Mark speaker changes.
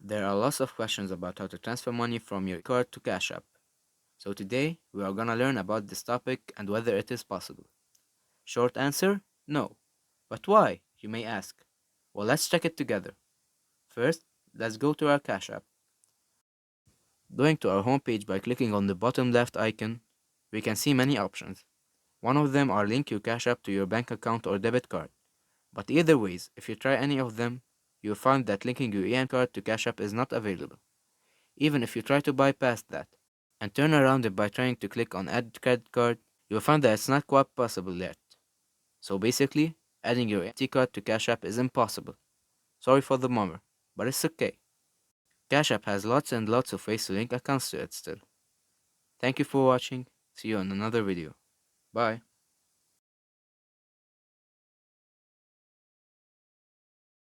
Speaker 1: There are lots of questions about how to transfer money from your card to Cash App. So today, we are gonna learn about this topic and whether it is possible. Short answer, no. But why, you may ask? Well, let's check it together. First, let's go to our Cash App. Going to our homepage by clicking on the bottom left icon, we can see many options. One of them are link your Cash App to your bank account or debit card. But either ways, if you try any of them, you'll find that linking your EN card to Cash App is not available. Even if you try to bypass that and turn around it by trying to click on Add Credit Card, you'll find that it's not quite possible yet. So basically, adding your EBT card to Cash App is impossible. Sorry for the bummer, but it's okay. Cash App has lots and lots of ways to link accounts to it still. Thank you for watching. See you on another video. Bye.